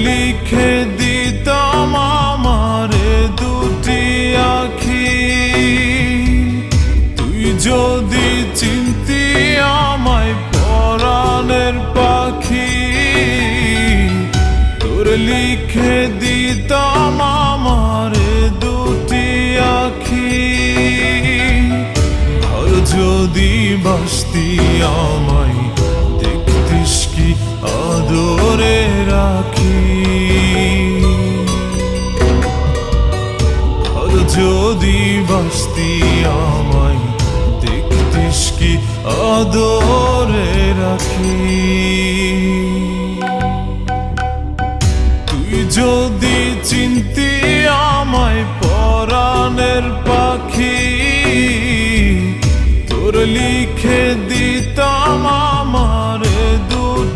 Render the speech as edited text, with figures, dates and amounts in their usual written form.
লিখে দিতাম আমারে দুটি আখি। তুই যদি চিনতি আমায় পরাণের পাখি, তোর লিখে দিতাম আমারে দুটি আখি। আর যদি বাসতি আমায় দেখতিস কি আদরে রাখি। আর যদি বাসতি আমায় দেখতিস কি আদরে রাখি। তুই যদি চিনতি আমায় পরাণের পাখি, তোর লিখে দিতাম আমারে দুটি